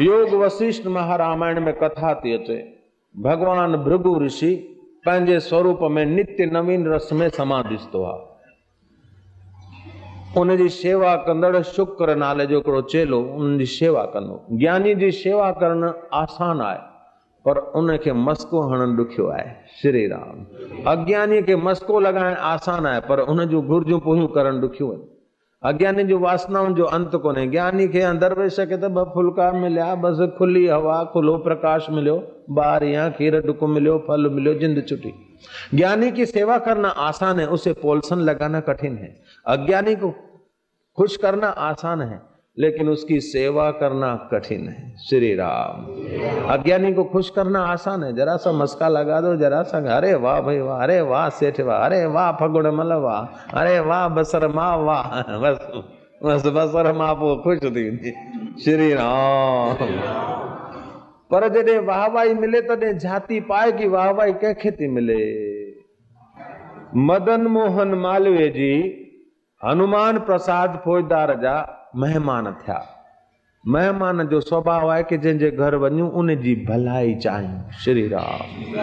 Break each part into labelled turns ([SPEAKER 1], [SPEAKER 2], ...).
[SPEAKER 1] योग वशिष्ठ महारामायण में कथा थी अचे भगवान भृगु ऋषि पंहिंजे स्वरूप में नित्य नवीन रस में समाधिस्तो आहे। उनजी शेवा कंदड़ शुक्र नाले जो हिकिड़ो चेलो उनजी शेवा कंदो। ज्ञानी जी शेवा करण आसान आहे पर उनखे मस्को हणण ॾुखियो आहे। श्री राम। अज्ञानी खे मस्को लगाइण आसान आहे पर उन जूं घुर्जूं पूरियूं करण ॾुखियूं आहिनि। अज्ञानी जो वासनाउनि जो अंत कोन्हे। ज्ञानी खे दरवेश खे त ॿ फुल्का मिलिया, बसि खुली हवा, खुलो प्रकाश मिलियो, ॿार या खीर ढुक मिलियो, फल मिलियो, जिंद छुटी। ज्ञानी की सेवा करना आसान है, उसे पोलसन लगाना कठिन है। अज्ञानी को खुश करना आसान है लेकिन उसकी सेवा करना कठिन है। श्री राम। अज्ञानी को खुश करना आसान है, जरा सा मस्का लगा दो, जरा सा अरे वाह भाई वाह, अरे वाह सेठ वाह, अरे वाह फगुण मल वाह, अरे वाह बसर माँ वाह, बस बस बसर माँ पो खुश थी। श्री राम। पर जॾहिं वाहवाही मिले तॾहिं झाती पाए की वाहवाही कंहिंखे थी मिले। मदन मोहन मालवीय जी हनुमान प्रसाद फौजदार जा मेहमान थिया। मेहमान जो स्वभाव आहे कि जंहिंजे घर वञूं उन जी भलाई चाहियूं। श्री राम।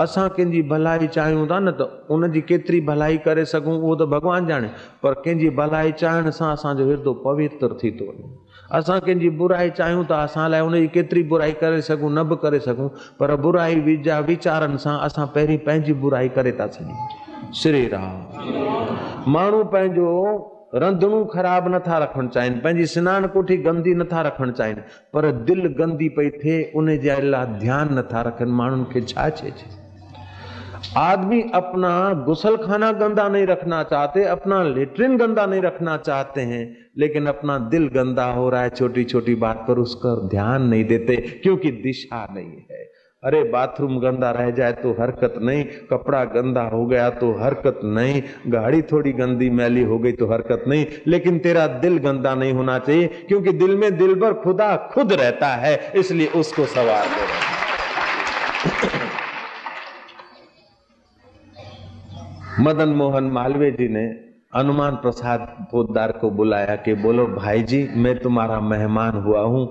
[SPEAKER 1] असां कंहिंजी भलाई चाहियूं था न त उन जी केतिरी भलाई करे सघूं उहो त भॻवान ॼाणे, पर कंहिंजी भलाई चाहिण सां असांजो हिर्दो पवित्र थी थो वञे। असां कंहिंजी बुराई चाहियूं था, असां लाइ उनजी केतिरी बुराई करे सघूं न बि करे सघूं, पर बुराई जा वीचारनि सां असां पहिरीं पंहिंजी बुराई करे था सघूं। श्री राम। माण्हू पंहिंजो रंधणू ख़राब नथा रखण चाहिनि, पंहिंजी सनान कोठी गंदी नथा रखण चाहिनि, पर दिल गंदी पई थिए उन जे लाइ ध्यान नथा रखनि। माण्हुनि खे छा चइजे। आदमी अपना गुसल खाना गंदा नहीं रखना चाहते, अपना लेटरिन गंदा नहीं रखना चाहते हैं, लेकिन अपना दिल गंदा हो रहा है। छोटी छोटी बात पर उसका ध्यान नहीं देते क्योंकि दिशा नहीं है। अरे बाथरूम गंदा रह जाए तो हरकत नहीं, कपड़ा गंदा हो गया तो हरकत नहीं, गाड़ी थोड़ी गंदी मैली हो गई तो हरकत नहीं, लेकिन तेरा दिल गंदा नहीं होना चाहिए क्योंकि दिल में दिलबर खुदा खुद रहता है, इसलिए उसको सवार करो। मदन मोहन मालवीय जी ने हनुमान प्रसाद फौजदार को बुलाया कि बोलो भाई जी, मैं तुम्हारा मेहमान हुआ हूं,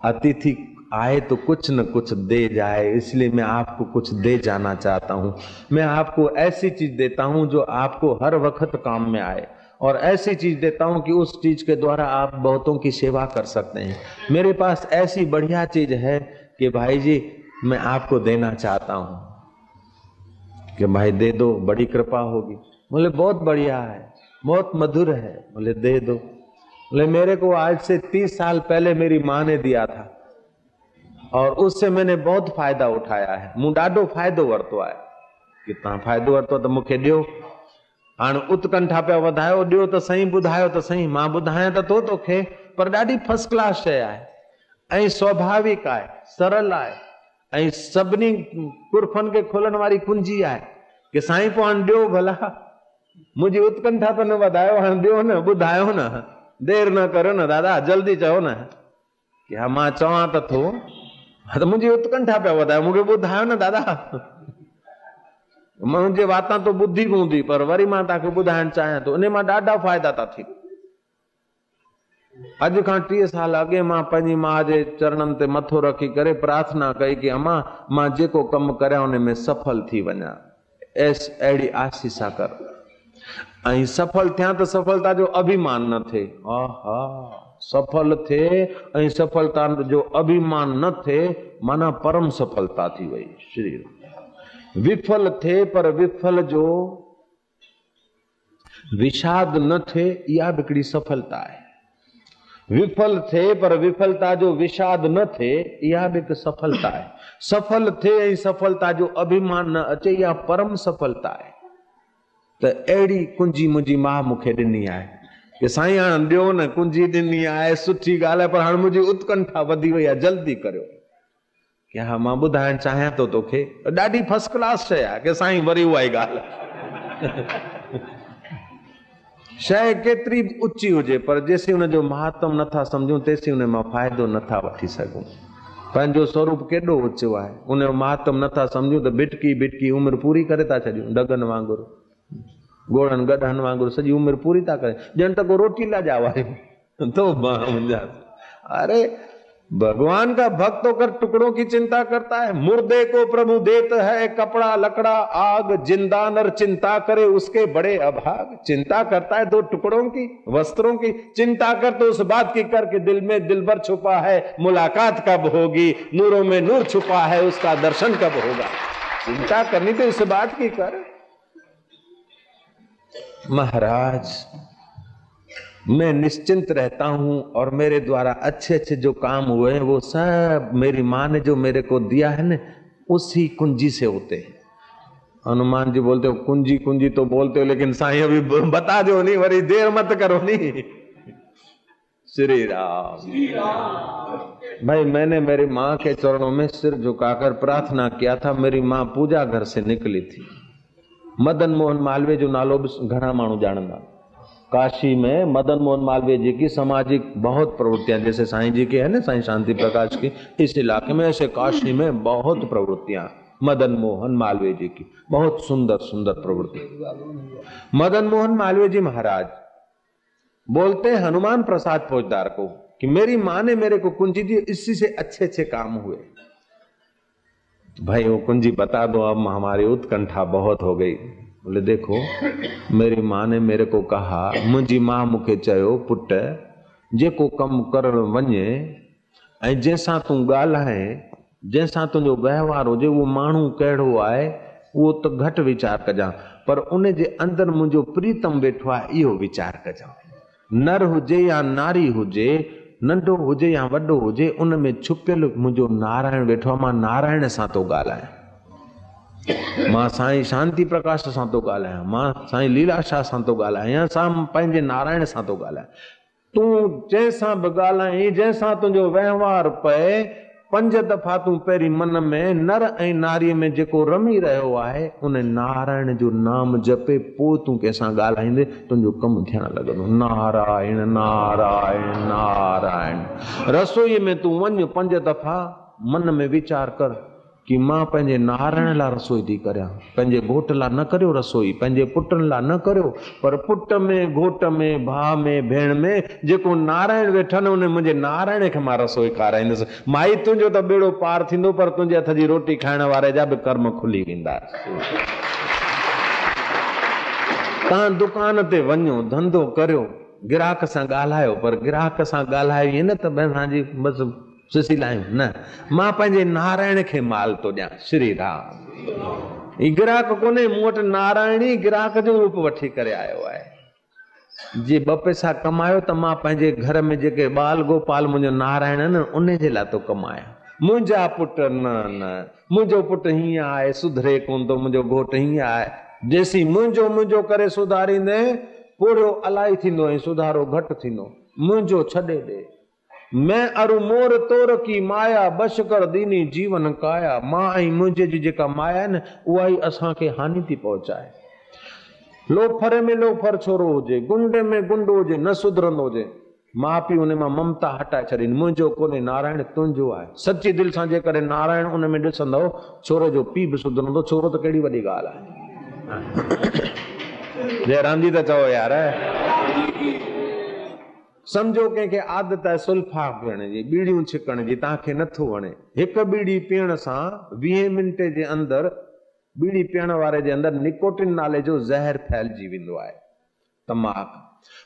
[SPEAKER 1] अतिथि आए तो कुछ न कुछ दे जाए, इसलिए मैं आपको कुछ दे जाना चाहता हूं। मैं आपको ऐसी चीज देता हूं जो आपको हर वक्त काम में आए, और ऐसी चीज देता हूं कि उस चीज के द्वारा आप बहुतों की सेवा कर सकते हैं। मेरे पास ऐसी बढ़िया चीज है कि भाई जी मैं आपको देना चाहता हूं कि भाई दे दो, बड़ी कृपा होगी। बोले बहुत बढ़िया है, बहुत मधुर है। बोले दे दो। बोले मेरे को आज से 30 साल पहले मेरी माँ ने दिया था और उससे मैंने बहुत फायदा उठाया है। मूं ॾाढो फ़ाइदो वरितो आहे। किथां फ़ाइदो वरितो त मूंखे ॾियो। हाणे उत्कंठा पिया वधायो, ॾियो त सही, ॿुधायो त सही। मां ॿुधायां त तो तोखे, पर ॾाढी फर्स्ट क्लास शइ आहे ऐं स्वाभाविक आहे, सरल आहे ऐं सभिनी कुर्फनि खे खोलण वारी कुंजी आहे कि साईं पोइ हाणे ॾियो भला, मुंहिंजी उत्कंठा त न वधायो, हाणे ॾियो न, ॿुधायो न, देर न करो न दादा, जल्दी चओ न। कि हा मां चवां त थो, त मुंहिंजी उत्कंठा पिया वधायो, मूंखे ॿुधायो न दादा। मुंहिंजे वातां तो ॿुधी हूंदी पर वरी मां तव्हांखे ॿुधाइण चाहियां थो, उन मां ॾाढा फ़ाइदा था थियनि। अॼु खां 30 साल अॻे मां पंहिंजी मां जे चरणनि ते मथो रखी करे प्रार्थना कई कि अम्मा मां जेको कमु करियां उन में सफल थी वञा, अहिड़ी आसीसा कर। ऐं सफल थियां त सफलता जो अभिमान न थिए। आहा, सफल थिए ऐं सफलता जो अभिमान न थिए माना परम सफलता थी वई। श्री विफल थिए पर विफल जो विषाद न थिए, इहा बि हिकिड़ी सफलता आहे। विफल थिए पर विफलता जो विषाद न थिए, इहा बि हिकु सफलता आहे। सफल थिए ऐं सफलता जो अभिमान न अचे, इहा परम सफलता आहे। त अहिड़ी कुंजी मुंहिंजी मां मूंखे ॾिनी आहे कि साईं हाणे ॾियो न, कुंजी ॾिनी आहे, सुठी ॻाल्हि आहे, पर हाणे मुंहिंजी उत्कंठा वधी वई आहे, जल्दी करियो। कि हा मां ॿुधाइण चाहियां थो तोखे, ॾाढी फर्स्ट क्लास शइ आहे कि साईं वरी उहा ई ॻाल्हि। शइ केतिरी बि ऊची हुजे पर जेसीं हुनजो महात्म नथा सम्झूं तेसीं हुन मां फ़ाइदो नथा वठी सघूं। पंहिंजो स्वरूप केॾो ऊचो आहे, उनजो महात्म नथा सम्झूं त बिटकी बिटकी उमिरि पूरी करे था छॾियूं। डगन वांगुरु, घोड़नि गॾनि वांगुरु सॼी उमिरि पूरी था करे, ॼण त को रोटी लाइ जाओ आहे तो मुंहिंजा। अरे भगवान का भक्त होकर टुकड़ों की चिंता करता है। मुर्दे को प्रभु देता है कपड़ा लकड़ा आग, जिंदा नर चिंता करे उसके बड़े अभाग। चिंता करता है दो टुकड़ों की, वस्त्रों की। चिंता कर तो उस बात की कर के दिल में दिलबर छुपा है, मुलाकात कब होगी, नूरों में नूर छुपा है, उसका दर्शन कब होगा। चिंता करनी तो इस बात की कर। महाराज मैं निश्चिंत रहता हूं और मेरे द्वारा अच्छे अच्छे जो काम हुए हैं वो सब मेरी मां ने जो मेरे को दिया है ना उसी कुंजी से होते हैं। हनुमान जी बोलते हो कुंजी कुंजी तो बोलते हो, लेकिन साईं अभी बता दो नहीं, वरी देर मत करो नहीं। श्री राम। भाई मैंने मेरी माँ के चरणों में सिर झुकाकर प्रार्थना किया था। मेरी माँ पूजा घर से निकली थी। मदन मोहन मालवीय जो नालो घना मानू जानदा। काशी में मदन मोहन मालवीय जी की सामाजिक बहुत प्रवृत्तियां, जैसे साईं जी की है ना, साईं शांति प्रकाश की, इस इलाके में ऐसे काशी में बहुत प्रवृत्तियां मदन मोहन मालवीय जी की, बहुत सुंदर सुंदर प्रवृत्ति। मदन मोहन मालवीय जी महाराज बोलते हैं हनुमान प्रसाद फौजदार को कि मेरी मां ने मेरे को कुंजी दी, इसी से अच्छे अच्छे काम हुए। भाई वो कुंजी बता दो, अब हमारी उत्कंठा बहुत हो गई। बोले देखो मेरी मां ने मेरे को कहा, मुंहिंजी मां मूंखे चयो पुट जेको कम करण वञे ऐं जंहिंसां तूं ॻाल्हाए, जंहिंसां तुंहिंजो वहिंवार हुजे, उहो माण्हू कहिड़ो आहे उहो त घटि वीचार कजां, पर उन जे अंदरि मुंहिंजो प्रीतम वेठो आहे इहो वीचार कजां। नर हुजे या नारी हुजे, नंढो हुजे या वॾो हुजे, उन में छुपियल मुंहिंजो नारायण वेठो आहे। मां नारायण सां थो ॻाल्हायां, मां साईं शांति प्रकाश सां थो ॻाल्हायां, मां साईं लीलाशाह सां थो ॻाल्हायां, सां पंहिंजे नारायण सां थो ॻाल्हायां। तूं जंहिंसां बि ॻाल्हाई, जंहिंसां तुंहिंजो वहिंवार पए, 5 दफ़ा तूं पहिरीं मन में नर ऐं नारीअ में जेको रमी रहियो आहे उन नारायण जो नाम जपे, पोइ तूं कंहिंसां ॻाल्हाईंदे तुंहिंजो कमु थियण लॻंदो। नारायण नारायण नारायण। रसोईअ में तूं वञ, 5 दफ़ा मन में वीचार कर कि मां पंहिंजे नारायण लाइ रसोई थी करियां, पंहिंजे घोट लाइ न करियो रसोई, पंहिंजे पुटनि लाइ न करियो, पर पुट में, घोट में, भाउ में, भेण में जेको नारायण वेठन उन मुंहिंजे नारायण खे मां रसोई खाराईंदुसि। माई तुंहिंजो त बेड़ो पार थींदो, पर तुंहिंजे हथ जी रोटी खाइण वारे जा बि कर्म खुली वेंदा। तव्हां दुकान ते वञो, धंधो करियो, ग्राहक सां ॻाल्हायो, पर ग्राहक सां ॻाल्हायो ईअं न त पंहिंजी बसि सुसीलायूं न, मां पंहिंजे नारायण खे माल थो ॾियां। श्री राम। ही ग्राहक कोन्हे, मूं वटि नारायण ई ग्राहक जो रूप वठी करे आयो आहे। जे 2 पैसा कमायो त मां पंहिंजे घर में जेके बाल गोपाल मुंहिंजो नारायण न उन जे लाइ थो कमायां। मुंहिंजा पुट न, मुंहिंजो पुट हीअं आहे, सुधरे कोन थो, मुंहिंजो घोट हीअं आहे। जेसी मुंहिंजो मुंहिंजो करे सुधारींदे, पोड़ियो अलाही थींदो ऐं सुधारो घटि थींदो। मुंहिंजो छॾे ॾे। मैं अरु मोर तोर की माया, बश कर दीनी जीवन काया। मां ऐं मुंहिंजे जी जेका माया न उहा ई असांखे हानि थी पहुचाए। लोफरे में लोफर छोरो हुजे, गुंडे में गुंडो हुजे, न सुधरंदो हुजे, मां पीउ उन मां ममता हटाए छॾीनि। मुंहिंजो कोन्हे नारायण तुंहिंजो आहे। सची दिलि सां जेकॾहिं नारायण उन में ॾिसंदव, छोरो जो पीउ बि सुधरंदो। छोरो त कहिड़ी वॾी ॻाल्हि आहे। जयराम जी त चओ यार। समझो कंहिंखे आदत आहे सुल्फा पीअण जी, बीड़ियूं छिकण जी, तव्हांखे नथो वणे। हिकु बीड़ी पीअण सां 20 मिंट जे अंदरि बीड़ी पीअण वारे जे अंदरि निकोटिन नाले जो ज़हर फैलिजी वेंदो आहे, तमाकू।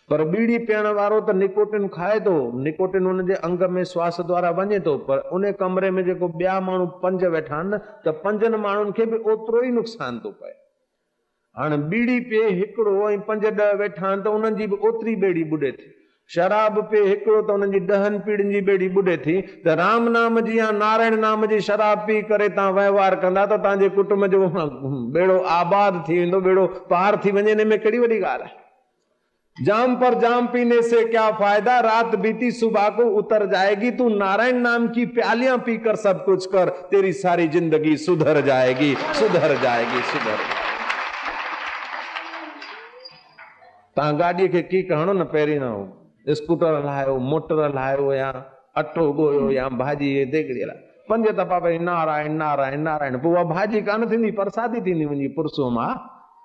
[SPEAKER 1] पर बीड़ी पीअण वारो त निकोटिन खाए थो, निकोटिन हुनजे अंग में श्वास द्वारा वञे थो, पर उन कमरे में जेको ॿिया माण्हू 5 वेठा आहिनि त 5 माण्हुनि खे बि ओतिरो ई नुक़सान थो पए। हाणे बीड़ी पीए हिकिड़ो ऐं 5-10 वेठा आहिनि त उन्हनि जी बि ओतिरी बेड़ी बुॾे थी। शराब पे हिकिड़ो त उन्हनि जी 10 पीढ़ियुनि जी बेड़ी बुॾे थी। त राम नाम जी या नारायण नाम जी शराब पी करे तव्हां वहिंवार कंदा त तव्हांजे कुटुंब जो बेड़ो आबाद थी वेंदो, बेड़ो पार थी वञे। हिन में कहिड़ी वॾी ॻाल्हि आहे। जाम पर जाम पीने से क्या फायदा, रात बीती सुबह को उतर जाएगी। तू नारायण नाम की प्यालियां पीकर सब कुछ कर, तेरी सारी जिंदगी सुधर जाएगी, सुधर जाएगी, सुधर। तव्हां गाॾीअ खे की हणो न, पहिरीं न स्कूटर हलायो, मोटर हलायो, या अटो ॻोयो, या भाॼी देगड़ी हलायो, 5 दफ़ा पहिरीं नारायण नारायण नारायण, पोइ उहा भाॼी कान थींदी, परसादी थींदी मुंहिंजी पुरसो मां।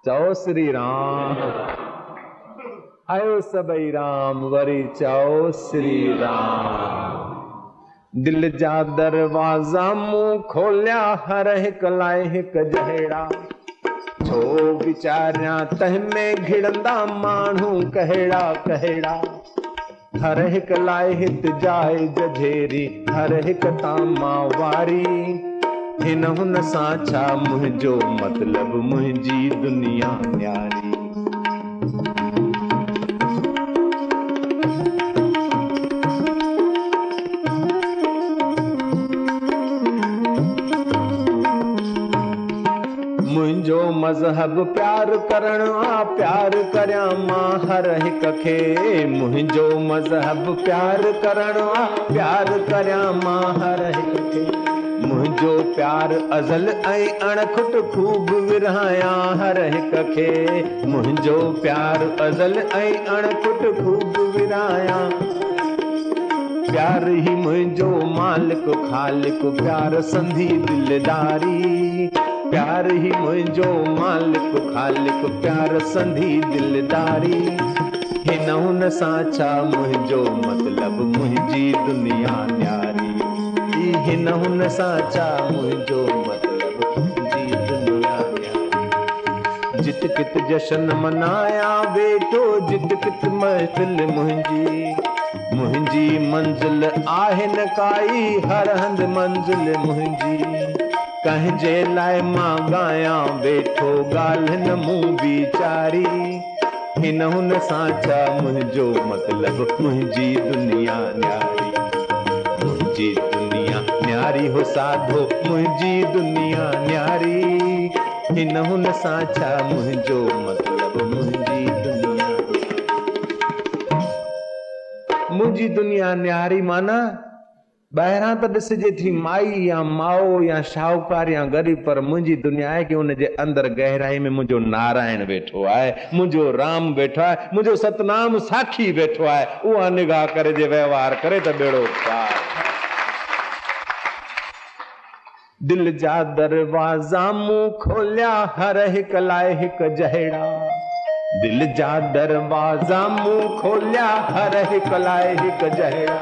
[SPEAKER 1] चओ श्री राम। आयो सभई राम, वरी चओ श्री राम। दिल जा दरवाजा मुंह खोलिया हर हिक लाए हिक जहेड़ा छो विचारिया तह में घिड़ंदा माण्हू कहेड़ा कहेड़ा हर हिक लाए हित जाए जझेरी हर हिक तामा वारी हिन हुन सां छा मुंहिंजो मतलब मुंहिंजी दुनिया न्यारी मुंहिंजो मज़हब प्यार करण आ प्यार करया मां हर हिक खे मुंहिंजो मज़हब प्यार करण आ प्यार करया मां हर हिक खे मुंहिंजो प्यार अज़ल ऐं अणखुट खूब विरहाया हर हिक खे मुंहिंजो प्यार अज़ल ऐं अणखुट खूब विरहाया प्यार ही मुंहिंजो मालिक खालिक प्यार संधी दिलदारी प्यार ही मुंहिंजो मालिक खालिक प्यार संधी दिलदारी हिन हुन सां छा मुंहिंजो मतलब मुंहिंजी दुनिया न्यारी हिन हुन सां छा मुंहिंजो मतलब मुंहिंजी दुनिया न्यारी जित कित जशन मनाया वेठो जित कित महफिल मुंहिंजी मंजिल आहे न काई हर हंध मंजिल मुंहिंजी कंहिंजे लाइ मां गाया वेठो ॻाल्हि न मूं वीचारी हिन हुन सां छा मुंहिंजो मतलब मुंहिंजी दुनिया न्यारी हो साधो मुंहिंजी दुनिया न्यारी हिन हुन सां छा मुंहिंजो मतलब मुंहिंजी दुनिया न्यारी माना ॿाहिरां त ॾिसजे थी माई या माओ या शाहूकार या ग़रीब पर मुंहिंजी दुनिया आहे कि उनजे अंदर गहराई में मुंहिंजो नारायण वेठो आहे मुंहिंजो राम वेठो आहे मुंहिंजो सतनाम साखी वेठो आहे उहा निगाह करे जे व्यवहार करे त बेड़ो पार दिल जा दरवाजा मुंह खोलिया हर हिक लाए हिक जहेड़ा दिल जा दरवाजा मुंह खोलिया हर हिक लाए हिक जहेड़ा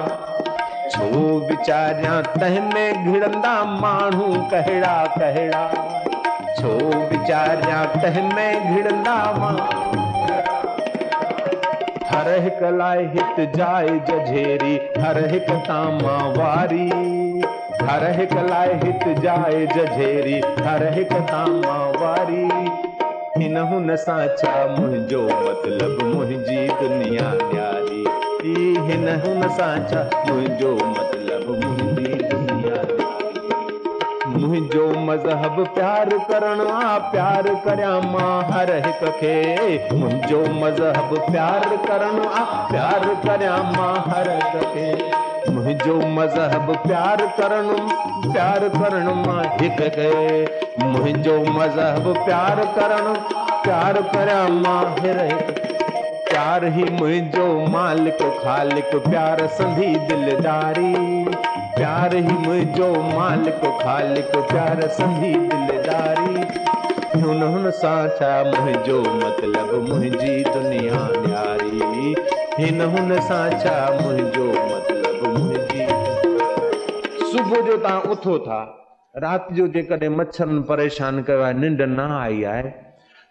[SPEAKER 1] छो विचारिया तह में घिड़ंदा माण्हू कहेड़ा कहेड़ा छो विचारिया तह में घिड़ंदा हर हिक लाए हित जाए जझेरी हर हिक तामा वारी हर हिक लाए हित जाए जझेरी हर हिक तामा वारी हिन हुन सां छा मुंहिंजो मतलब मुंहिंजी दुनिया न्यारी हिन हुन सां छा मुंहिंजो मतलब मुंहिंजी दुनिया मुंहिंजो मज़हब प्यार करण आ प्यार करया मां हर हिक खे मुंहिंजो मज़हब प्यार करण आ प्यार करया मां हर हिक खे मुंहिंजो मज़हब प्यार करण मां हिक खे मुंहिंजो मज़हब प्यार करया मां हर हिक प्यार ही मुंहिंजो मालिक खालिक प्यार संधी दिलदारी प्यार ही मुंहिंजो मालिक खालिक प्यार संधी दिलदारी हुन सां छा मुंहिंजो मतलब मुंहिंजी दुनिया न्यारी हिन हुन सां छा मुंहिंजो मतलब मुंहिंजी सुबुह जो तव्हां उथो था राति जो जेकॾहिं मच्छरनि परेशान कयो आहे निंड न आई आहे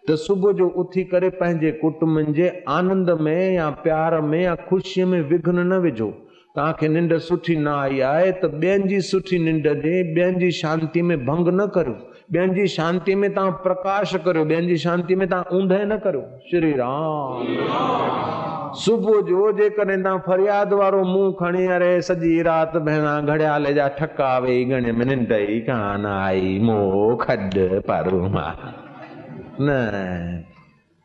[SPEAKER 1] तो सुबह जो उथी करे पंहिंजे कुटुंब जे आनंद में या प्यार में या खुशी में विघ्न न विझो तव्हांखे निंड सुठी न आई आहे तो ॿियनि जी सुठी निंड जे ॿियनि जी शांति में भंग न करो ॿियनि जी शांति में तव्हां प्रकाश करो ॿियनि जी शांति में तव्हां ऊंधे न करो श्री राम सुबह जो जेकॾहिं तव्हां फरियाद वारो मुंहुं खणी अरे सॼी राति भेणा घड़ियाले जा ठका वेई गणे में निंड ई कान आई मोह खॾ परुमा न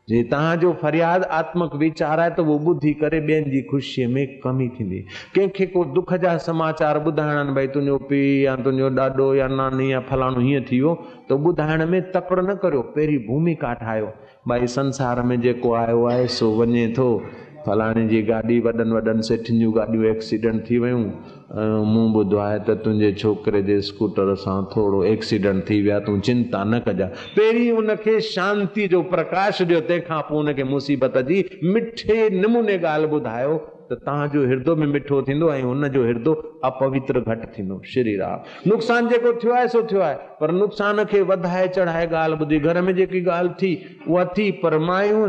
[SPEAKER 1] जे तव्हांजो फरियाद आत्मक वीचार आहे तो वो ॿुधी करे ॿियनि जी ख़ुशीअ में कमी थींदी कंहिंखे को दुख जा समाचार ॿुधाइणा आहिनि भई तुंहिंजो पीउ या तुंहिंजो ॾाॾो या नानी या फलाणो हीअं थी वियो तो ॿुधाइण में तकड़ न करियो पहिरीं भूमिका ठाहियो भाई संसार में जेको आयो आहे सो वञे थो फलाणे जी गाॾी वॾनि सेठियुनि जूं गाॾियूं एक्सीडेंट थी वियूं मूं ॿुधो आहे त तुंहिंजे छोकिरे जे स्कूटर सां थोरो एक्सीडेंट थी विया तूं चिंता न कजां पहिरीं उनखे शांति जो प्रकाश ॾियो तंहिंखां पोइ उनखे मुसीबत जी मिठे नमूने ॻाल्हि ॿुधायो त तव्हांजो हिरदो में मिठो थींदो ऐं हुनजो हिरदो अपवित्र घटि थींदो। श्री राम। नुक़सान जेको थियो आहे सो थियो आहे, पर नुक़सान खे वधाए चढ़ाए ॻाल्हि ॿुधी। घर में जेकी ॻाल्हि थी उहा थी, पर मायूं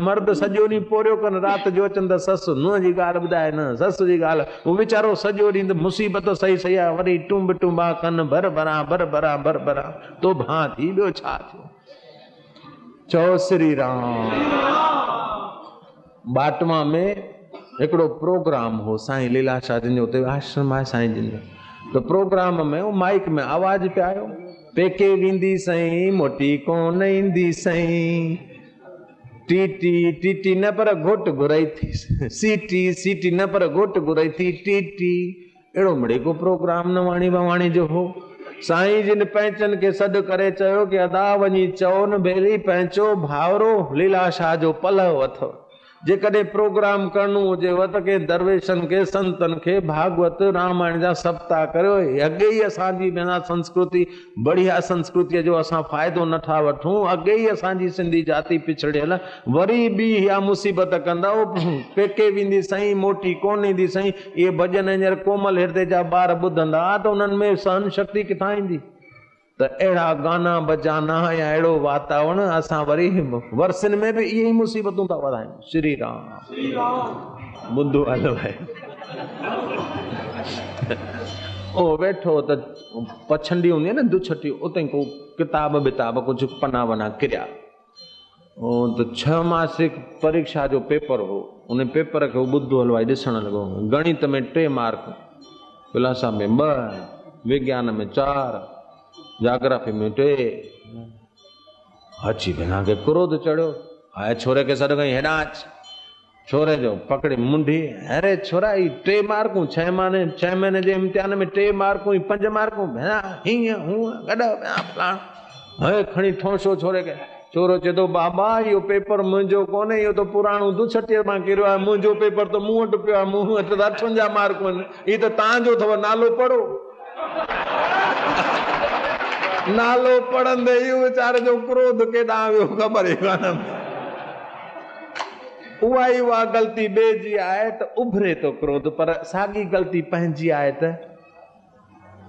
[SPEAKER 1] मर्द सॼो ॾींहुं पोरियो कनि, राति जो अचनि त ससु नुंहं जी ॻाल्हि ॿुधाए न, ससु जी ॻाल्हि। उहो वीचारो सॼो ॾींहुं मुसीबत सही सही आहे, वरी टुंब टुंबा कनि, भर भरा तो भां थी। ॿियो छा थियो? चओ श्री राम। बाटवा में हिकिड़ो प्रोग्राम हो, साईं लीलाशाह जिन जो उते आश्रम आहे साईं जिन जो। तो प्रोग्राम में वो माइक में आवाज पे आयो, पेके वेंदी सई मोटी कोन ईंदी सई, टीटी टीटी न पर घोट घुराई थी, सीटी सीटी न पर घोट घुराई थी टीटी। अहिड़ो मिड़े को प्रोग्राम नवाणी भवाणी जो हो। साईं जिन पैंचन के सॾु करे चयो कि अदा वञी चओ न भेरी पंहिंजो भावरो लीलाशाह जो पलव अथव। जेकॾहिं प्रोग्राम करणो हुजेव त के दरवेशनि खे संतनि खे भागवत रामायण जा सप्ताह करियो। अॻे ई असांजी संस्कृति बढ़िया संस्कृतीअ जो असां फ़ाइदो नथा वठूं, अॻे ई असांजी सिंधी जाति पिछड़ियल, वरी बि इहा मुसीबत कंदा पेके वेंदी सई मोटी कोन ईंदी सई। इहे भॼन हींअर कोमल हृदय जा ॿार ॿुधंदा त उन्हनि में सहन शक्ति किथां ईंदी? त अहिड़ा गाना बजाना या अहिड़ो वातावरण असां वरी वर्षनि में बि इहे ई मुसीबतूं था वधायूं। श्री राम। ॿुधो हलो भाई। ओ वेठो त पछंडी हूंदी आहे न दुछटी, उते को किताब बिताब कुझु पना वना किरिया। त 6 मासिक परीक्षा जो पेपर हो, उन पेपर खे ॿुधो हलो भाई ॾिसण लॻो। गणित में 3 मार्क, फिलासफी में 2, विज्ञान में 4, जाग्राफी में 3। अची बिना के क्रोध चढ़ियो। आए छोरे के सॾु कई, हेॾां अच। छोरे जो पकड़ी मुंडी, अरे छोरा ई 3 मार्कूं 6 महीने जे इम्तिहान में 3 मार्कूं 5 मार्कूं भेणा हीअं हूअं गॾ फलाण। हे खणी ठोंशो छोरे खे। छोरो चए थो बाबा इहो पेपर मुंहिंजो कोन्हे, इहो त पुराणो दुछटीअ मां किरियो आहे। मुंहिंजो पेपर त मूं वटि पियो आहे, मूं वटि त 58 मार्कूं आहिनि। हीअ त तव्हांजो अथव, नालो पढ़ो। नालो पढ़ंदे ई वीचारे जो क्रोध केॾां वियो ख़बर ई कान। उहा ग़लती ॿिए जी आहे त उभरे थो क्रोध, पर साॻी ग़लती पंहिंजी आहे त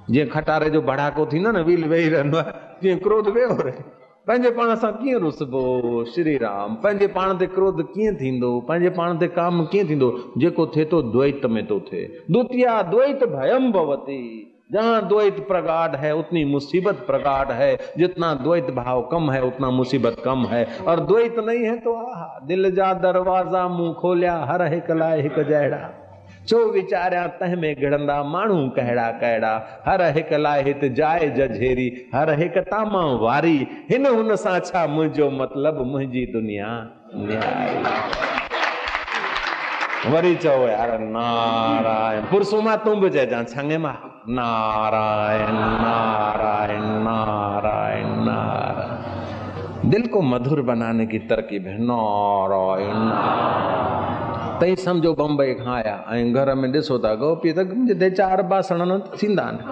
[SPEAKER 1] जीअं खटारे जो भड़ाको थींदो न, व्हील वेही रहंदो आहे, तीअं क्रोध वेहो रहे। पंहिंजे पाण सां कीअं रुसबो? श्री राम। पंहिंजे पाण ते क्रोध कीअं थींदो? पंहिंजे पाण ते काम कीअं थींदो? जेको थिए थो द्वैत में थो थिए। द्वितीया द्वैत भयम भवति। जहां द्वैत प्रगाढ़ है उतनी मुसीबत प्रगाढ़ है, जितना द्वैत भाव कम है उतना मुसीबत कम है। और द्वैत नहीं है तो दिल जा दरवाजा मुंह खोलिया, हर हिक लाइ हिक जहिड़ा। चो विचारिया तह में गिड़ंदा माण्हू कहिड़ा कहिड़ा, हर हिक लाइ हित जाए जझेरी, हर हिक तामा वारी। हिन हुन सां छा मुंहिंजो मतिलब, मुंहिंजी दुनिया न्यारी। वरी चओ यार नारायण। पुरसू मां तूं बि चइजां छंगे मां नारायण नारायण नारायण नारायण। दिल को मधुर बनाने की तरकीब है नारायण। तई समझो बम्बई खां आया ऐं घर में ॾिसो था गोपी त जिते 4 बासण न थींदा आहिनि।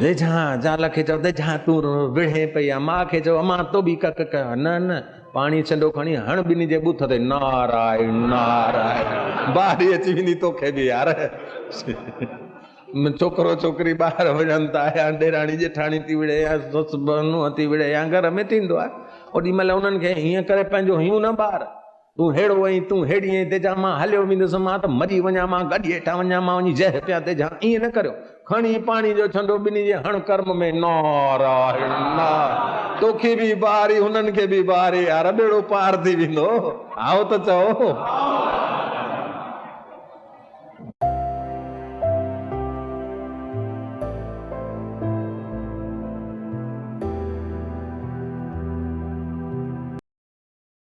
[SPEAKER 1] वेझां ज़ाल खे चओ वेझां तूं विढ़े पई आहे, माउ खे चओ मां तो बि कक कयो। न पाणी छंडो खणी हण ॿिन्ही जे बूथ ते नारायण नारायण। बारी अची वेंदी तोखे बि यार। छोकिरो छोकिरी ॿाहिरि वञनि था, या ॾेराणी जेठाणी थी विड़े, या ससु नुंहुं थी विड़े, या घर में थींदो आहे। ओॾी महिल उन्हनि खे हीअं करे पंहिंजो हियूं न ॿार, तूं हेड़ो ऐं तूं हेड़ी ऐं तेजां मां हलियो वेंदुसि, मां त मरी वञा, मां गॾु हेठां वञा, मां वञी जह पिया तेजां। ईअं न करियो। खणी पाणी जो छंडो ॿिन्ही जे हण कर्म में नारायण नारायण। तोखे बि बारी, हुननि खे बि बारी यार, बेड़ो पार थी वेंदो। आओ त चओ।